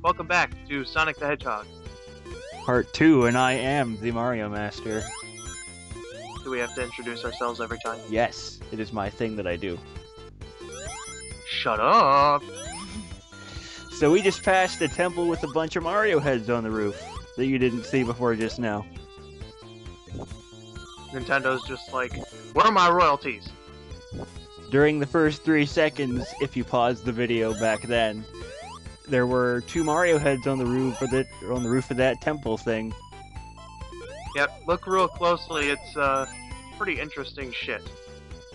welcome back to Sonic the Hedgehog. Part 2, and I am the Mario Master. Do we have to introduce ourselves every time? Yes, it is my thing that I do. Shut up! So we just passed a temple with a bunch of Mario heads on the roof that you didn't see before just now. Nintendo's just like, where are my royalties? During the first 3 seconds, if you paused the video back then, there were 2 Mario heads on the roof of that temple thing. Yep, look real closely. It's pretty interesting shit.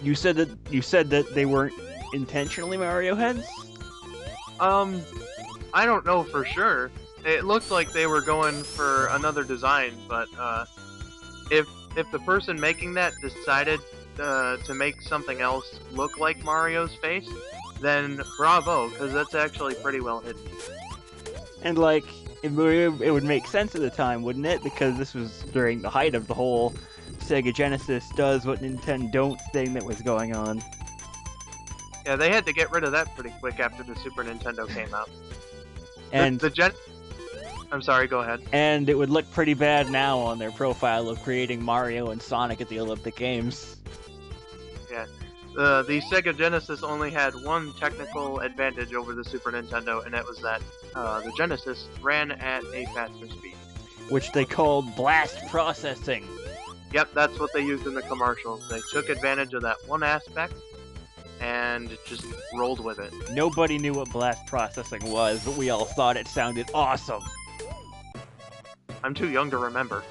You said that they weren't intentionally Mario heads? I don't know for sure. It looked like they were going for another design, but if the person making that decided to make something else look like Mario's face, then bravo, because that's actually pretty well hidden. And like, it would make sense at the time, wouldn't it? Because this was during the height of the whole Sega Genesis does what Nintendo don't thing that was going on. Yeah, they had to get rid of that pretty quick after the Super Nintendo came out. And I'm sorry, go ahead. And it would look pretty bad now on their profile of creating Mario and Sonic at the Olympic Games. Yeah. The Sega Genesis only had one technical advantage over the Super Nintendo, and that was that the Genesis ran at a faster speed. Which they called blast processing. Yep, that's what they used in the commercials. They took advantage of that one aspect and just rolled with it. Nobody knew what blast processing was, but we all thought it sounded awesome. I'm too young to remember.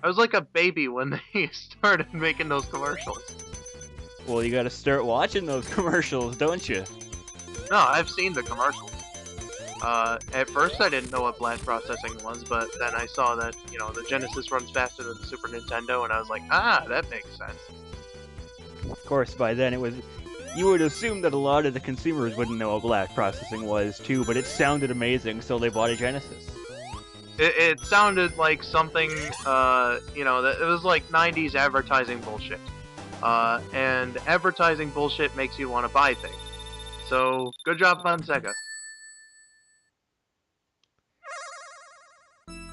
I was like a baby when they started making those commercials. Well, you gotta start watching those commercials, don't you? No, I've seen the commercials. At first I didn't know what blast processing was, but then I saw that, you know, the Genesis runs faster than the Super Nintendo, and I was like, ah, that makes sense. Of course, by then you would assume that a lot of the consumers wouldn't know what blast processing was, too, but it sounded amazing, so they bought a Genesis. It sounded like something, you know, it was like 90s advertising bullshit. And advertising bullshit makes you want to buy things. So, good job on Sega.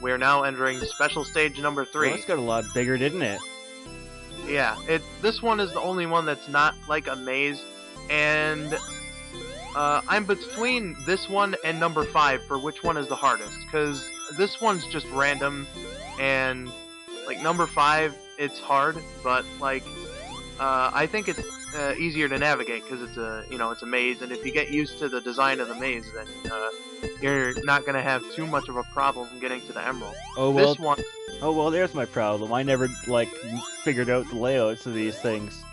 We are now entering special stage number 3. Well, it's got a lot bigger, didn't it? Yeah, this one is the only one that's not like a maze, and I'm between this one and number 5 for which one is the hardest, because this one's just random, and like number 5, it's hard, but like I think it's easier to navigate because it's a maze, and if you get used to the design of the maze, then you're not gonna have too much of a problem getting to the emerald. Oh well. This one. Oh well, there's my problem. I never figured out the layouts of these things.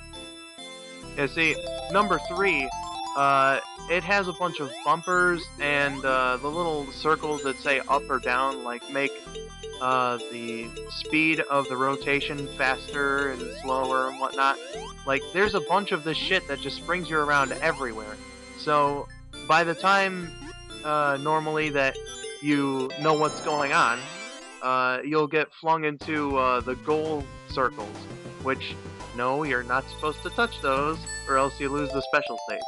Yeah, see, number 3, it has a bunch of bumpers and the little circles that say up or down, like make the speed of the rotation faster and slower and whatnot. Like, there's a bunch of this shit that just springs you around everywhere. So, by the time normally that you know what's going on, you'll get flung into the goal circles, which, no, you're not supposed to touch those, or else you lose the special stage.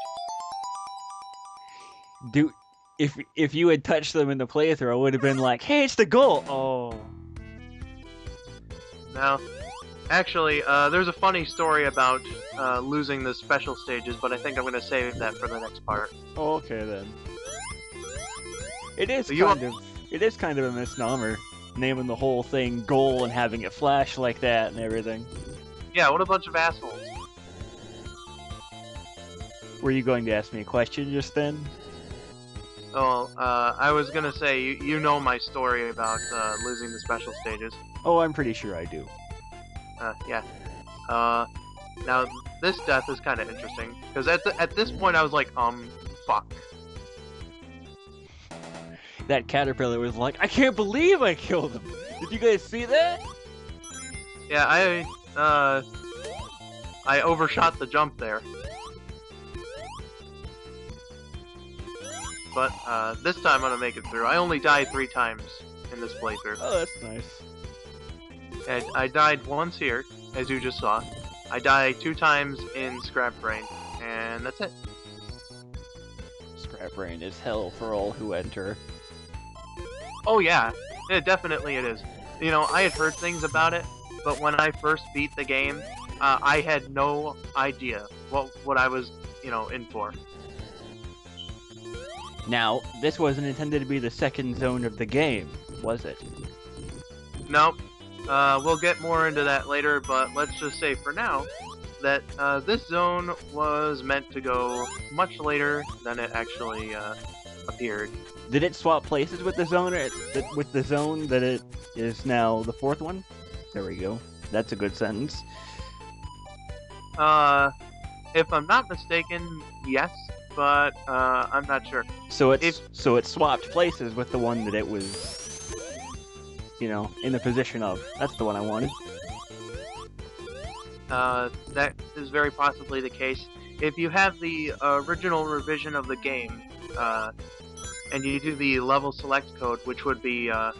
If you had touched them in the playthrough, I would have been like, hey, it's the goal! Oh. Now, actually, there's a funny story about losing the special stages, but I think I'm going to save that for the next part. Oh, okay then. It is kind of a misnomer, naming the whole thing goal and having it flash like that and everything. Yeah, what a bunch of assholes. Were you going to ask me a question just then? Oh, I was gonna say, you know my story about losing the special stages. Oh, I'm pretty sure I do. Yeah. Now, this death is kind of interesting, because at this point I was like, fuck. That caterpillar was like, I can't believe I killed him! Did you guys see that? Yeah, I overshot the jump there. But, this time I'm gonna make it through. I only died 3 times in this playthrough. Oh, that's nice. And I died once here, as you just saw. I died 2 times in Scrap Brain, and that's it. Scrap Rat Brain is hell for all who enter. Oh yeah, definitely it is. You know, I had heard things about it, but when I first beat the game, I had no idea what I was, you know, in for. Now, this wasn't intended to be the second zone of the game, was it? Nope. We'll get more into that later, but let's just say for now that this zone was meant to go much later than it actually appeared. Did it swap places with the zone, that it is now the fourth one? There we go. That's a good sentence. If I'm not mistaken, yes, but I'm not sure. So it swapped places with the one that it was, you know, in the position of. That's the one I wanted. That is very possibly the case. If you have the original revision of the game, and you do the level select code, which would be up,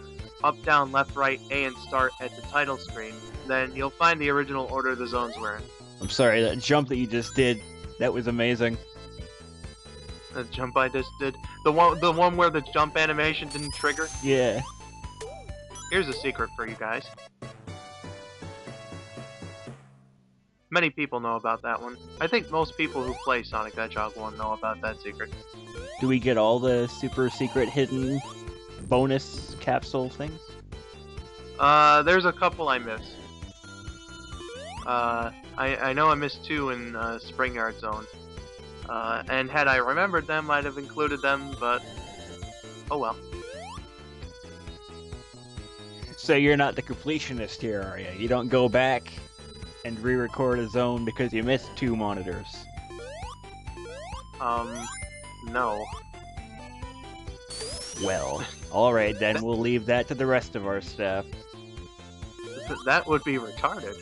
down, left, right, A, and start at the title screen, then you'll find the original order the zones were in. I'm sorry, that jump that you just did, that was amazing. The jump I just did, the one where the jump animation didn't trigger. Yeah. Here's a secret for you guys. Many people know about that one. I think most people who play Sonic the Hedgehog 1 know about that secret. Do we get all the super secret hidden bonus capsule things? There's a couple I missed. I know I missed 2 in Spring Yard Zone. And had I remembered them, I'd have included them, but oh well. So you're not the completionist here, are you? You don't go back and re-record a zone because you missed 2 monitors? No. Well, alright then, we'll leave that to the rest of our staff. That would be retarded.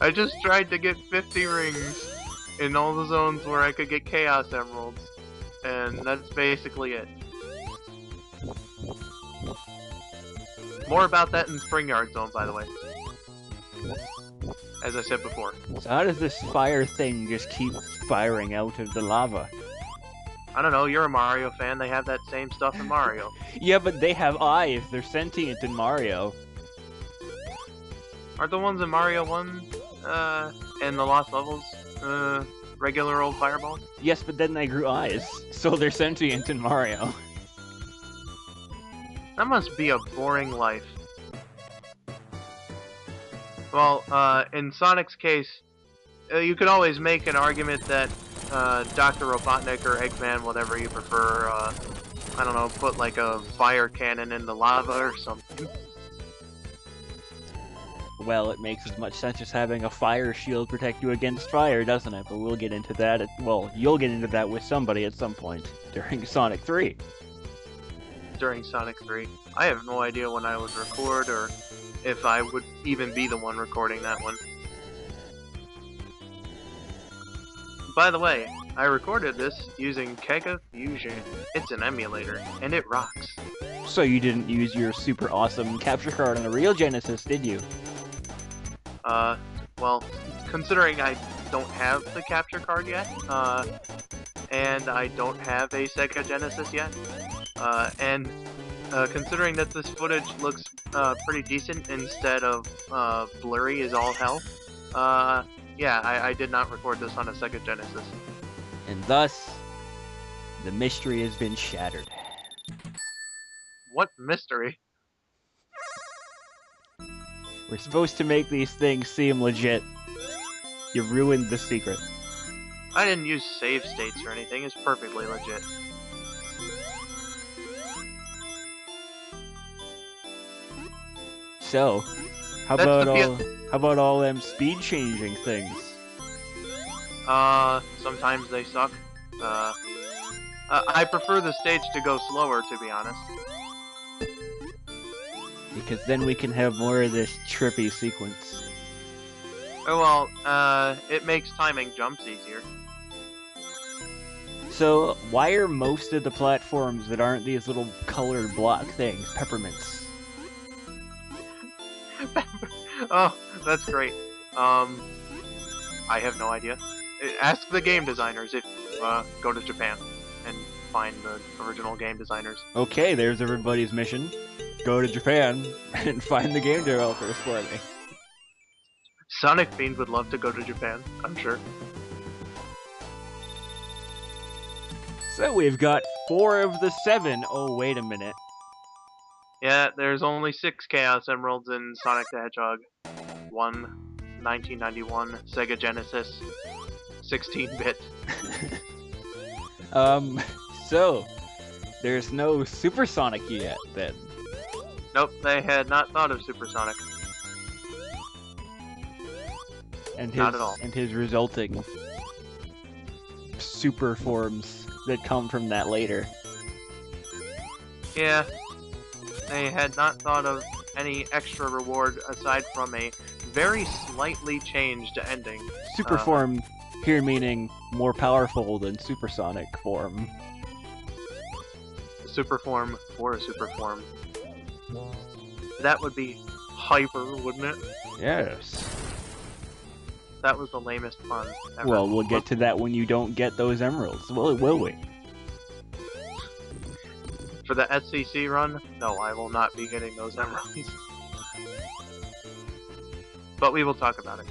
I just tried to get 50 rings in all the zones where I could get Chaos Emeralds, and that's basically it. More about that in Spring Yard Zone, by the way. As I said before. So how does this fire thing just keep firing out of the lava? I don't know, you're a Mario fan, they have that same stuff in Mario. Yeah, but they have eyes, they're sentient in Mario. Aren't the ones in Mario 1, and the Lost Levels, regular old fireballs? Yes, but then they grew eyes, so they're sentient in Mario. That must be a boring life. Well, in Sonic's case, you could always make an argument that Dr. Robotnik or Eggman, whatever you prefer, I don't know, put like a fire cannon in the lava or something. Well, it makes as much sense as having a fire shield protect you against fire, doesn't it? But we'll get into that, well, you'll get into that with somebody at some point during Sonic 3. During Sonic 3. I have no idea when I would record, or if I would even be the one recording that one. By the way, I recorded this using Kega Fusion. It's an emulator, and it rocks. So you didn't use your super awesome capture card on a real Genesis, did you? Well, considering I don't have the capture card yet, and I don't have a Sega Genesis yet, and considering that this footage looks pretty decent instead of blurry as all hell, yeah, I did not record this on a Sega Genesis. And thus, the mystery has been shattered. What mystery? We're supposed to make these things seem legit. You ruined the secret. I didn't use save states or anything, it's perfectly legit. So, how about all them speed changing things? Sometimes they suck. I prefer the stage to go slower, to be honest. Because then we can have more of this trippy sequence. Oh well, it makes timing jumps easier. So, why are most of the platforms that aren't these little colored block things peppermints? Oh, that's great. I have no idea. Ask the game designers if you go to Japan and find the original game designers. Okay, there's everybody's mission. Go to Japan and find the game developers for me. Sonicfiend would love to go to Japan, I'm sure. So we've got 4 of the 7. Oh, wait a minute. Yeah, there's only 6 Chaos Emeralds in Sonic the Hedgehog. 1, 1991, Sega Genesis, 16-bit. So there's no Supersonic yet, then. Nope, they had not thought of Supersonic. And Not at all. And his resulting super forms that come from that later. Yeah, they had not thought of any extra reward aside from a very slightly changed ending. Super form here meaning more powerful than supersonic form. Super form for a super form. That would be hyper, wouldn't it? Yes. That was the lamest pun ever. Well, we'll get to that when you don't get those emeralds. Will we? For the SCC run, no, I will not be getting those emeralds. But we will talk about it.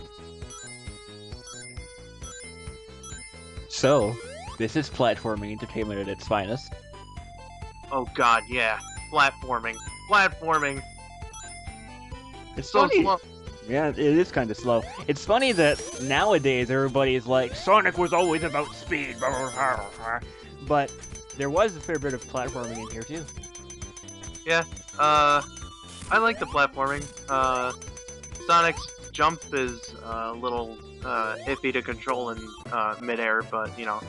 So, this is platforming entertainment at its finest. Oh god, yeah. Platforming. Platforming! It's So funny. slow. Yeah, it is kind of slow. It's funny that nowadays everybody's like, Sonic was always about speed, but there was a fair bit of platforming in here too. Yeah, I like the platforming. Sonic's jump is a little iffy to control in midair, but you know,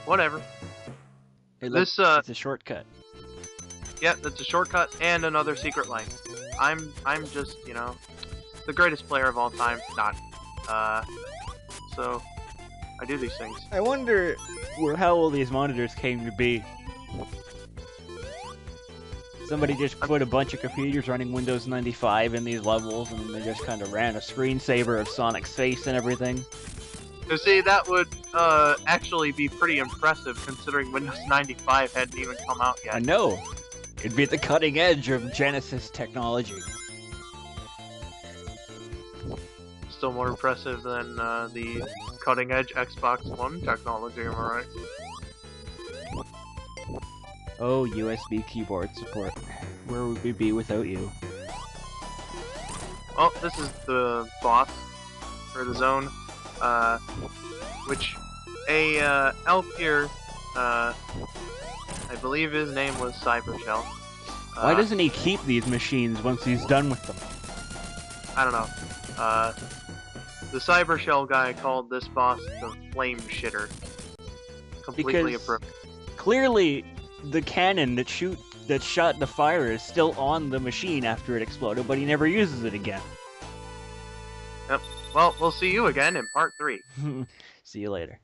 whatever. It's a shortcut. Yeah, that's a shortcut and another secret line. I'm just, you know, the greatest player of all time. Not. So I do these things. I wonder how all these monitors came to be. Somebody just put a bunch of computers running Windows 95 in these levels, and they just kind of ran a screensaver of Sonic's face and everything. You see, that would actually be pretty impressive considering Windows 95 hadn't even come out yet. I know. It'd be at the cutting edge of Genesis technology. Still more impressive than the cutting edge Xbox One technology, am I right? Oh, USB keyboard support. Where would we be without you? Oh, this is the boss, or the zone, which a elf here, I believe his name was Cybershell. Why doesn't he keep these machines once he's done with them? I don't know. The Cybershell guy called this boss the Flame Shitter. Completely Because appropriate. clearly the cannon that shot the fire is still on the machine after it exploded, but he never uses it again. Yep. Well, we'll see you again in part 3. See you later.